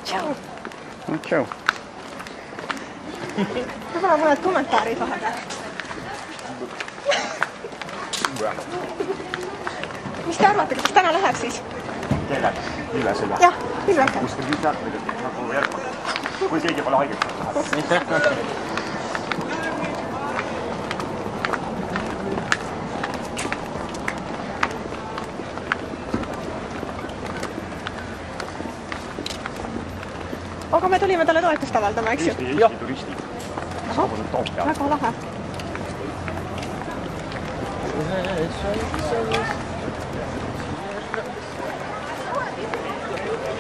Tšau. Tšau. Võib-olla mõned kommentaarid vahepeal. Mis te arvate, kas täna läheb siis? Kelle? Ilvesele? Jah, Ilvesele. Kus te nüüd jätkavad, nagu jätkavad? Kui keegi pole haiget. Aga me tulime talle toetust avaldama, eks ju? Eesti turistid. Saabunud Toompeal. Väga lahe.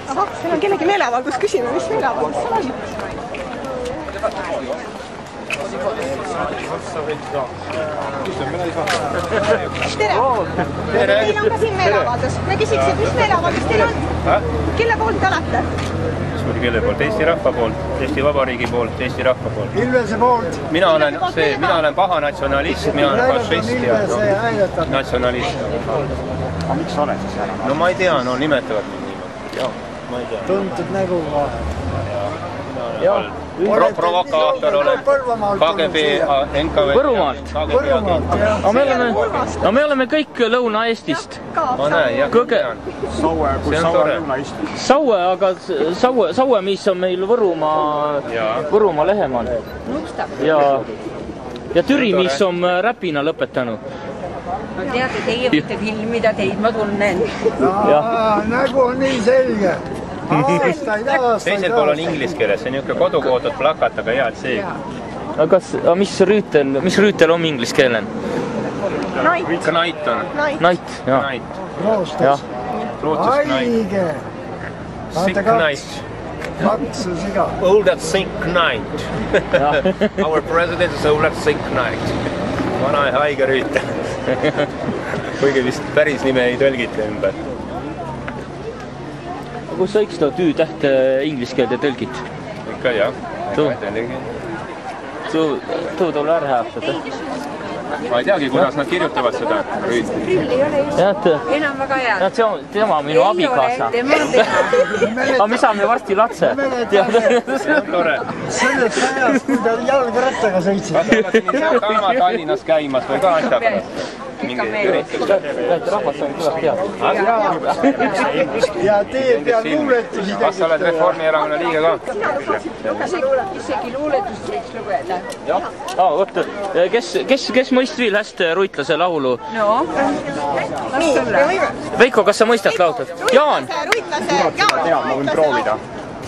Aha, siin on kellegi meeleavaldus. Küsime, mis meeleavaldus seal on? Tere! Meil on ka siin meeleavaldus. Me küsiks, mis meeleavaldus teil on? Kelle poolt te olete? Kelle poolt? Eesti rahva poolt, Eesti Vabariigi poolt, Eesti rahva poolt. Ilvese poolt. Mina olen paha natsionalist, mina olen fašist ja natsionalist. Aga miks sa oled siis ära? No ma ei tea, no nimetavad mind niimoodi. Jah, ma ei tea. Tuntud nägu vahel. Provokaator olen. KGB, NKV. Võrumaalt. Aga me oleme kõik Lõuna-Eestist. Ma näen, jah. Saue, kui Saue Lõuna-Eesti. Saue, aga Saue, mis on meil Võrumaa lehemaal. Ja Türi, mis on räpina lõpetanud. No teate, teie võite filmida, teid ma tunnen. Nägu on nii selge. Teisel pool on inglise keeles, see on niisugune kodukoodud plakat, aga hea, et see. Aga mis rüütel on inglise keelen? Night. Knight on. Night, jah. Roostus. Haige. Sick night. Maksu siga. Old and sick night. Our president is old and sick night. Vana ja haige rüütel. Kuigi vist päris nime ei tõlgita ümber. Kus sa seda tüütähte inglise keelde tõlgid? Ikka jah. Too tulla ära hääpsada. Ma ei teagi, kuidas nad kirjutavad seda rüütel. Enam väga hea. Tema on minu abikaasa. Aga me saame varsti latse. Tore. Sellest ajast, kui ta jalgrattaga sõitsid. Kas oled niisama Tallinnas käimas või ka asja pärast? Mingi üritus. Rahvas on külas teada. Ja tee peal luuletusi Kas sa oled Reformierakonna liige ka? Isegi luuletust võiks lugeda. Jah. Kes mõist veel hästi Ruitlase laulu? No, las tulla. Veiko, kas sa mõistad laulda? Jaan! Ma võin proovida.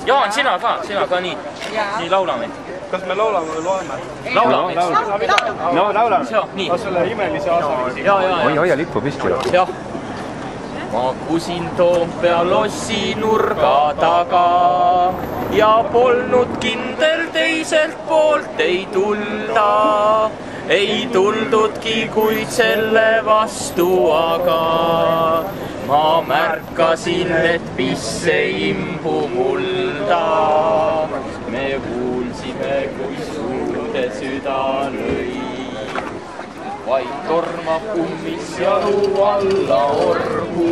Jaan, sina ka nii. Nii laulame. Kas me laulame või loeme? Laulame. No, laulame. Nii. Kas selle imelise asaviisi? Oi, hoia lippu püsti. Jah. Makusin Toompea lossi nurga taga ja polnud kindel teiselt poolt ei tulda. Ei tuldudki, kuid selle vastu aga ma märkasin, et pisse imbu mulda. Me kuulsime, kui suurde süda lõi. Vaid tormab kummis jalu alla orgu.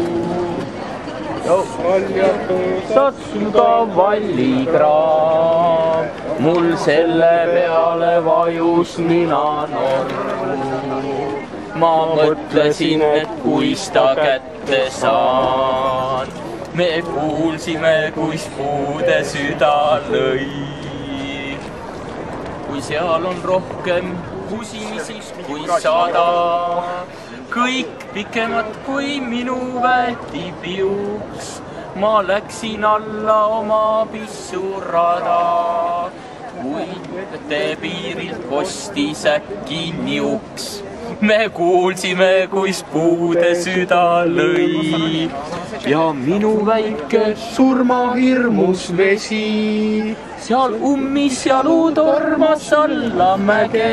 Satsuga vallikraam, mul selle peale vajus nina norgu. Ma mõtlesin, et kuis ta kätte saan. Me kuulsime, kuis puude süda lõi. Kui seal on rohkem kusimisi kui 100, kõik pikemad kui minu väetipiuks. Ma läksin alla oma pissurada, kuid piirilt kostis äkki niuks. Me kuulsime, kuis puude süda lõi ja minu väike surmahirmus vesi seal ummis jalu tormas alla mäge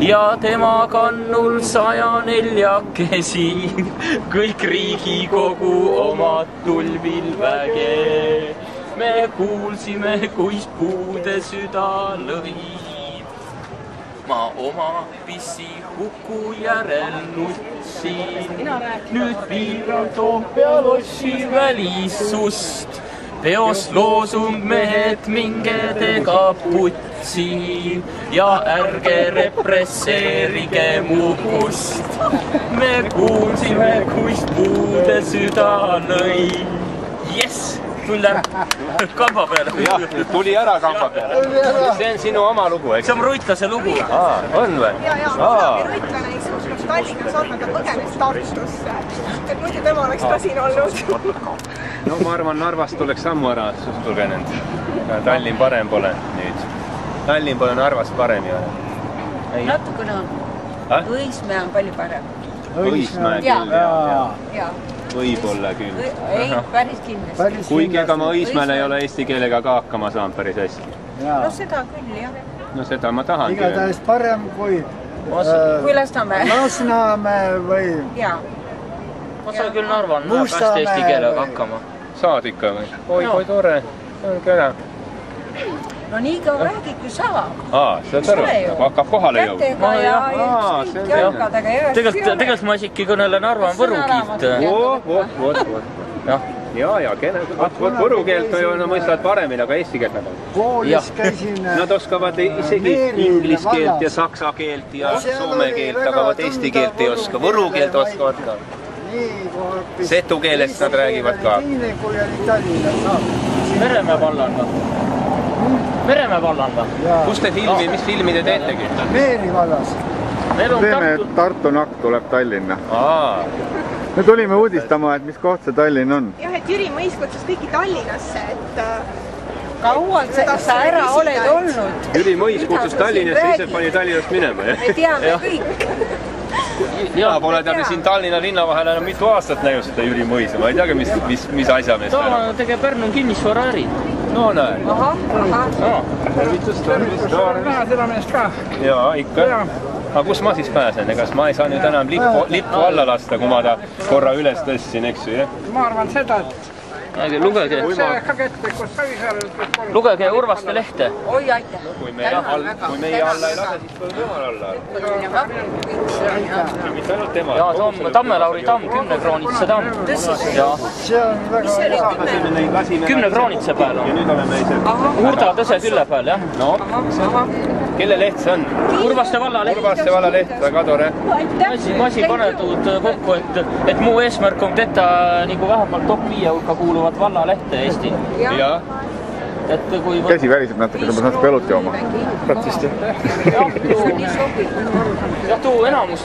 ja tema kannul 104 kõik Riigikogu omad tulvil väge. Me kuulsime, kuis puude süda lõi. Ma oma pissi huku järel nutsin, nüüd piiran Toompea lossi välissust. peos loosung mehed, minge te kaputsi ja ärge represseerige muhkust. Me kuulsime, kust puude süda lõi. Jess! Tuli ära kamba peale. Jah, tuli ära kamba peale. See on sinu oma lugu, eks? See on Ruitlase lugu. On või? Ja, Olavi Ruitlane istus Tallinnas olnud, ta põgenes Tartusse. Et muidu tema oleks ka siin olnud. No ma arvan, Narvast oleks sammu ära põgenenud. Tallinn parem pole nüüd. Tallinn pole Narvast parem ju. Natukene on. Õismäe on palju parem. Õismäe küll, jah. Võib-olla küll. Ei, päris kindlasti. Kuigi ega ma Õismäel ei ole eesti keelega ka hakkama saanud päris hästi. No seda küll, jah. No seda ma tahangi. Igatahes parem kui Lasnamäe. Lasnamäe või... Jaa. Ma saan küll Narvan hästi eesti keelega hakkama. Saad ikka või? Oi, tore. See on kena. No nii kaua räägid, kui saab. Saad aru, hakkab kohale jõud. Kätega ja jalgadega. Tegelikult ma isegi kõnelen Narva Võru kiilt. Ja, kena. Võru keelt mõistavad paremini, aga eesti keelt nad on. Koolis käisin... Nad oskavad isegi inglis keelt ja saksa keelt ja soome keelt, aga eesti keelt ei oska. Võru keelt oskavad ka. Setu keelest nad räägivad ka. Meremäe vallan või? Meremäe vallan või? Kus te filmi, mis filmi te teetegi? Meeri vallas. Teeme Tartu nakk tuleb Tallinna. Me tulime uudistama, et mis koht see Tallinn on. Jah, et Jüri Mõis kutsus kõiki Tallinnasse, et... Kaualt sa ära oled olnud? Jüri Mõis kutsus Tallinnasse, ise pani Tallinnast minema, jah? Me teame kõik. Ja pole ta siin Tallinna linna vahel enam mitu aastat näinud seda Jüri Mõisa. Ma ei teagi, mis asja meest enam. Ta tegeb Pärnu kinnisvara äri. No näe. Tervitust. Näha seda meest ka. Jaa, ikka. Aga kus ma siis pääsen? Egas ma ei saa nüüd enam lippu alla lasta, kui ma ta korra üles tõstsin, eks ju, jah? Ma arvan seda, et... Lugege Urvaste lehte. Oi, aitäh. Kui meie alla ei lase, siis pole jumal alla. Mitte ainult tema. Jaa, Tamme-Lauri tamm, 10 kroonitse tamm. See on väga... 10 kroonitse peal on. Ja nüüd oleme ise... Urda tõse külle peal, jah? No, kelle leht see on? Urvaste valla leht. Urvaste valla leht, väga tore. Masi panetud kokku, et muu eesmärk on teda nagu vähemalt top 5 hulka kuuluvat valla lehte Eesti. Jah. Käsi väriseb natuke, sa saad pelut jooma. Praktisesti. Jah, tuu enamus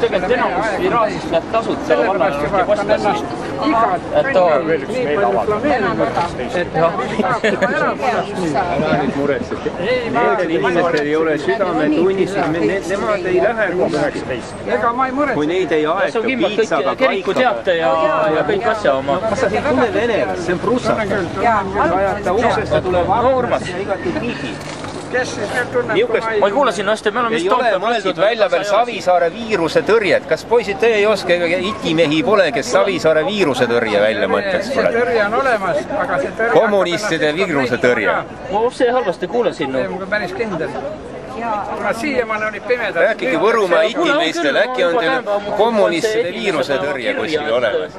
Iraasist läheb tasuta vallale ja postlassist. Ära nüüd muretsed. Need inimestel ei ole südametunnistus, nemad ei lähe kui neid ei aeta piitsaga keriku teate ja kõik asja oma. Kas sa siin tunne venelast? See on prussata. Uksest tuleb Urmas. Kes siis nüüd tunneb? Ma ei kuule sinna hästi, me oleme ei ole mõeldud välja veel Savisaare viiruse tõrjet. Kas poisid, te ei oska, ega itimehi pole, kes Savisaare viiruse tõrje välja mõtleks? See tõrje on olemas, aga see tõrje... Kommunistide viiruse tõrje. Ma see halvasti kuulesin. See on päris kindel. Aga siiamaani oli pimedad. Rääkige Võrumaa itimeistel, äkki on teil kommunistide viiruse tõrje kuskil olemas.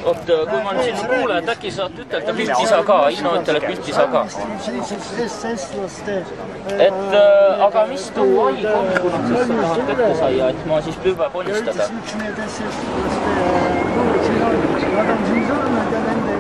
Oot, kui ma siin kuulen, et äkki saad ütelda Pühtisa ka, Inno üteleb Pühtisa ka. Et, aga mis tuu aig on, kuna sa tahad kätte saia, et ma siis püüa ponnistada? Üks need eestlaste luurid siin on. Nad on siin saanud ja nende